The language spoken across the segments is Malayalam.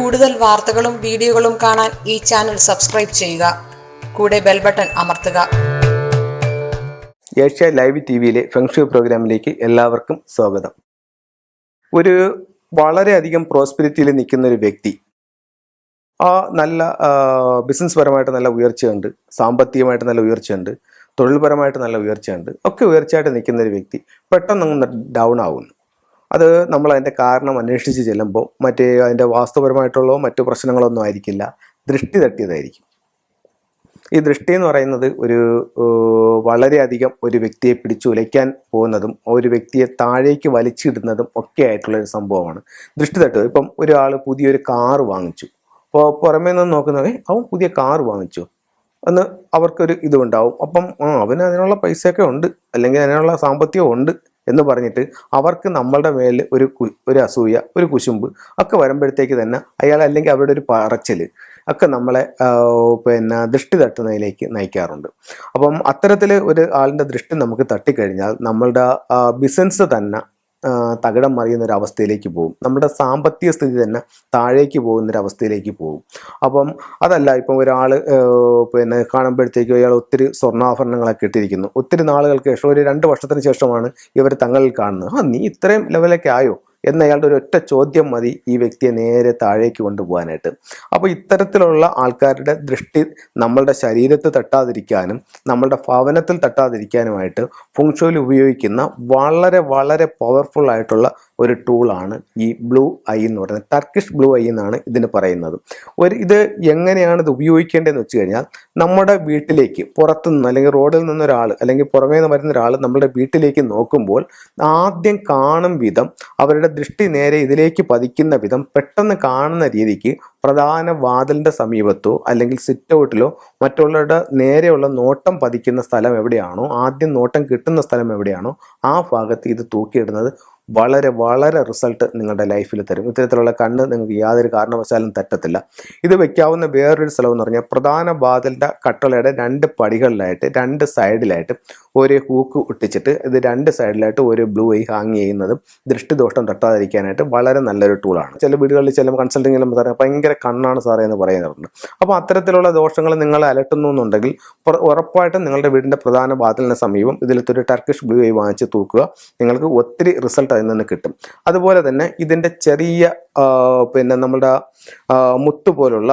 കൂടുതൽ വാർത്തകളും വീഡിയോകളും കാണാൻ ഈ ചാനൽ സബ്സ്ക്രൈബ് ചെയ്യുക. കൂടെ ബെൽ ബട്ടൺ അമർത്തുക. ഏഷ്യ ലൈവ് ടിവിയിലെ ഫെങ്ഷു പ്രോഗ്രാമിലേക്ക് എല്ലാവർക്കും സ്വാഗതം. ഒരു വളരെയധികം പ്രോസ്പെരിറ്റിയിൽ നിൽക്കുന്ന ഒരു വ്യക്തി, നല്ല ബിസിനസ് പരമായിട്ട് നല്ല ഉയർച്ചയുണ്ട്, സാമ്പത്തികമായിട്ട് നല്ല ഉയർച്ചയുണ്ട്, തൊഴിൽപരമായിട്ട് നല്ല ഉയർച്ചയുണ്ട്, ഒക്കെ ഉയർച്ചയായിട്ട് നിൽക്കുന്ന ഒരു വ്യക്തി പെട്ടെന്ന് ഡൗൺ ആകുന്നു. അത് നമ്മൾ അതിൻ്റെ കാരണം അന്വേഷിച്ച് ചെല്ലുമ്പോൾ അതിൻ്റെ വാസ്തുപരമായിട്ടുള്ള മറ്റു പ്രശ്നങ്ങളൊന്നും ആയിരിക്കില്ല, ദൃഷ്ടി തട്ടിയതായിരിക്കും. ഈ ദൃഷ്ടി എന്ന് പറയുന്നത് വളരെയധികം ഒരു വ്യക്തിയെ പിടിച്ചുലയ്ക്കാൻ പോകുന്നതും ഒരു വ്യക്തിയെ താഴേക്ക് വലിച്ചിടുന്നതും ഒക്കെ ആയിട്ടുള്ളൊരു സംഭവമാണ് ദൃഷ്ടി തട്ടുക. ഇപ്പം ഒരാൾ പുതിയൊരു കാറ് വാങ്ങിച്ചു, അപ്പോൾ പുറമേ നിന്ന് നോക്കുന്നത് അവൻ പുതിയ കാറ് വാങ്ങിച്ചു എന്ന് അവർക്കൊരു ഇതുണ്ടാവും. അപ്പം അവന് അതിനുള്ള പൈസയൊക്കെ ഉണ്ട്, അല്ലെങ്കിൽ അതിനുള്ള സാമ്പത്തികം ഉണ്ട് എന്ന് പറഞ്ഞിട്ട് അവർക്ക് നമ്മളുടെ മേലിൽ ഒരു അസൂയ, ഒരു കുശുമ്പ് ഒക്കെ വരുമ്പോഴത്തേക്ക് തന്നെ അയാൾ അല്ലെങ്കിൽ അവരുടെ ഒരു പറച്ചിൽ ഒക്കെ നമ്മളെ ദൃഷ്ടി തട്ടുന്നതിലേക്ക് നയിക്കാറുണ്ട്. അപ്പം അത്തരത്തിൽ ഒരു ആളിൻ്റെ ദൃഷ്ടി നമുക്ക് തട്ടിക്കഴിഞ്ഞാൽ നമ്മളുടെ ബിസിനസ് തന്നെ തകിടം മറിയുന്നൊരവസ്ഥയിലേക്ക് പോകും, നമ്മുടെ സാമ്പത്തിക സ്ഥിതി തന്നെ താഴേക്ക് പോകുന്നൊരവസ്ഥയിലേക്ക് പോകും. അപ്പം അതല്ല, ഇപ്പം ഒരാൾ കാണുമ്പോഴത്തേക്കും അയാൾ ഒത്തിരി സ്വർണ്ണാഭരണങ്ങളൊക്കെ ഇട്ടിരിക്കുന്നു, ഒത്തിരി നാളുകൾക്ക് ശേഷം ഒരു 2 വർഷത്തിന് ശേഷമാണ് ഇവർ തങ്ങളിൽ കാണുന്നത്. നീ ഇത്രയും ലെവലൊക്കെ ആയോ എന്നയാളുടെ ഒരു ഒറ്റ ചോദ്യം മതി ഈ വ്യക്തിയെ നേരെ താഴേക്ക് കൊണ്ടുപോകാനായിട്ട്. അപ്പോൾ ഇത്തരത്തിലുള്ള ആൾക്കാരുടെ ദൃഷ്ടി നമ്മളുടെ ശരീരത്തിൽ തട്ടാതിരിക്കാനും നമ്മളുടെ ഭവനത്തിൽ തട്ടാതിരിക്കാനുമായിട്ട് ഫെങ്ഷുയിൽ ഉപയോഗിക്കുന്ന വളരെ വളരെ പവർഫുൾ ആയിട്ടുള്ള ഒരു ടൂളാണ് ഈ ബ്ലൂ ഐ എന്ന് പറയുന്നത്. ടർക്കിഷ് ബ്ലൂ ഐ എന്നാണ് ഇതിന് പറയുന്നത്. ഇത് എങ്ങനെയാണ് ഇത് ഉപയോഗിക്കേണ്ടതെന്ന് വെച്ച് കഴിഞ്ഞാൽ, നമ്മുടെ വീട്ടിലേക്ക് പുറത്തുനിന്ന് അല്ലെങ്കിൽ റോഡിൽ നിന്നൊരാൾ അല്ലെങ്കിൽ പുറമേ നിന്ന് വരുന്ന ഒരാൾ നമ്മുടെ വീട്ടിലേക്ക് നോക്കുമ്പോൾ ആദ്യം കാണും വിധം, അവരുടെ ദൃഷ്ടി നേരെ ഇതിലേക്ക് പതിക്കുന്ന വിധം പെട്ടെന്ന് കാണുന്ന രീതിക്ക് പ്രധാന വാതിലിൻ്റെ സമീപത്തോ അല്ലെങ്കിൽ സിറ്റ് ഔട്ടിലോ മറ്റുള്ളവരുടെ നേരെയുള്ള നോട്ടം പതിക്കുന്ന സ്ഥലം എവിടെയാണോ, ആദ്യം നോട്ടം കിട്ടുന്ന സ്ഥലം എവിടെയാണോ ആ ഭാഗത്ത് ഇത് തൂക്കിയിടുന്നത് വളരെ വളരെ റിസൾട്ട് നിങ്ങളുടെ ലൈഫിൽ തരും. ഇത്തരത്തിലുള്ള കണ്ണ് നിങ്ങൾക്ക് യാതൊരു കാരണവശാലും തെറ്റത്തില്ല. ഇത് വെക്കാവുന്ന വേറൊരു സ്ഥലം എന്ന് പറഞ്ഞാൽ, പ്രധാന വാതിലിൻ്റെ കട്ടളയുടെ 2 പടികളിലായിട്ട് 2 സൈഡിലായിട്ട് ഒരു ഹൂക്ക് ഒട്ടിച്ചിട്ട് ഇത് 2 സൈഡിലായിട്ട് ഒരു ബ്ലൂ ഐ ഹാങ് ചെയ്യുന്നതും ദൃഷ്ടിദോഷം തട്ടാതിരിക്കാനായിട്ട് വളരെ നല്ലൊരു ടൂളാണ്. ചില വീടുകളിൽ ചില കൺസൾട്ടിങ്ങിലും ഭയങ്കര കണ്ണാണ് സാറേ എന്ന് പറയുന്നുണ്ട്. അപ്പോൾ അത്തരത്തിലുള്ള ദോഷങ്ങൾ നിങ്ങളെ അലട്ടുന്നു എന്നുണ്ടെങ്കിൽ ഉറപ്പായിട്ടും നിങ്ങളുടെ വീടിൻ്റെ പ്രധാന വാതിലിന് സമീപം ഇതിലത്തൊരു ടർക്കിഷ് ബ്ലൂ ഐ വാങ്ങിച്ച് തൂക്കുക. നിങ്ങൾക്ക് ഒത്തിരി റിസൾട്ട് അതിൽ നിന്ന് കിട്ടും. അതുപോലെ തന്നെ ഇതിൻ്റെ ചെറിയ നമ്മുടെ മുത്ത് പോലുള്ള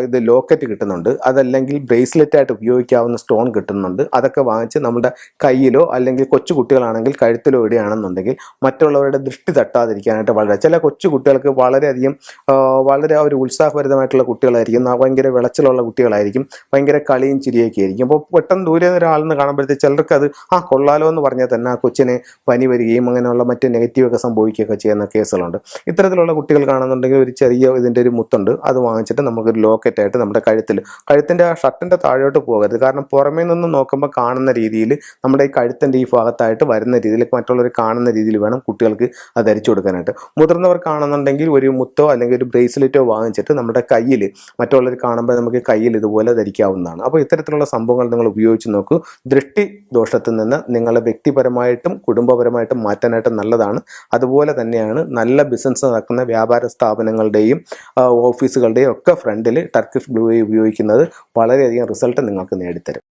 ഇത് ലോക്കറ്റ് കിട്ടുന്നുണ്ട്, അതല്ലെങ്കിൽ ബ്രേസ്ലെറ്റ് ആയിട്ട് ഉപയോഗിക്കാവുന്ന സ്റ്റോൺ കിട്ടുന്നുണ്ട്. അതൊക്കെ വാങ്ങിച്ച് നമ്മുടെ കയ്യിലോ അല്ലെങ്കിൽ കൊച്ചു കുട്ടികളാണെങ്കിൽ കഴുത്തിലോ ഇടുകയാണെന്നുണ്ടെങ്കിൽ മറ്റുള്ളവരുടെ ദൃഷ്ടി തട്ടാതിരിക്കാനായിട്ട് ചില കൊച്ചു കുട്ടികൾക്ക് വളരെ ഒരു ഉത്സാഹഭരിതമായിട്ടുള്ള കുട്ടികളായിരിക്കും, ഭയങ്കര വിളച്ചിലുള്ള കുട്ടികളായിരിക്കും, ഭയങ്കര കളിയും ചിരിയൊക്കെ ആയിരിക്കും. അപ്പോൾ പെട്ടെന്ന് ദൂരെ ഒരാളെന്ന് കാണുമ്പോഴത്തേക്ക് ചിലർക്ക് അത് കൊള്ളാലോ എന്ന് പറഞ്ഞാൽ തന്നെ ആ കൊച്ചിനെ പനി വരികയും അങ്ങനെയുള്ള മറ്റ് നെഗറ്റീവൊക്കെ സംഭവിക്കുകയൊക്കെ ചെയ്യുന്ന കേസുകളുണ്ട്. ഇത്തരത്തിലുള്ള കുട്ടികൾ കാണുന്നുണ്ടെങ്കിൽ ഒരു ചെറിയ ഇതിൻ്റെ ഒരു മുത്തുണ്ട്, അത് വാങ്ങിച്ചിട്ട് നമുക്കൊരു ലോക്കറ്റായിട്ട് നമ്മുടെ കഴുത്തിൻ്റെ ആ ഷർട്ടിൻ്റെ താഴോട്ട് പോകരുത്. കാരണം പുറമേ നിന്ന് നോക്കുമ്പോൾ കാണുന്ന രീതിയിൽ നമ്മുടെ ഈ കഴുത്തിൻ്റെ ഈ ഭാഗത്തായിട്ട് വരുന്ന രീതിയിൽ മറ്റുള്ളവർ കാണുന്ന രീതിയിൽ വേണം കുട്ടികൾക്ക് അത് ധരിച്ചു കൊടുക്കാനായിട്ട്. മുതിർന്നവർ കാണുന്നുണ്ടെങ്കിൽ ഒരു മുത്തോ അല്ലെങ്കിൽ ഒരു ബ്രേസ്ലെറ്റോ വാങ്ങിച്ചിട്ട് നമ്മുടെ കയ്യിൽ മറ്റുള്ളവർ കാണുമ്പോൾ നമുക്ക് കയ്യിൽ ഇതുപോലെ ധരിക്കാവുന്നതാണ്. അപ്പോൾ ഇത്തരത്തിലുള്ള സംഭവങ്ങൾ നിങ്ങൾ ഉപയോഗിച്ച് നോക്കൂ. ദൃഷ്ടി ദോഷത്തിൽ നിന്ന് നിങ്ങളെ വ്യക്തിപരമായിട്ടും കുടുംബപരമായിട്ടും മാറ്റാനായിട്ട് നല്ലതാണ്. അതുപോലെ തന്നെയാണ് നല്ല ബിസിനസ് നടക്കുന്ന വ്യാപാര സ്ഥാപനങ്ങളുടെയും ഓഫീസുകളുടെയും ഒക്കെ ഫ്രണ്ടിൽ ടർക്കിഷ് ബ്ലൂ ഐ ഉപയോഗിക്കുന്നത് വളരെയധികം റിസൾട്ട് നിങ്ങൾക്ക് നേടിത്തരും.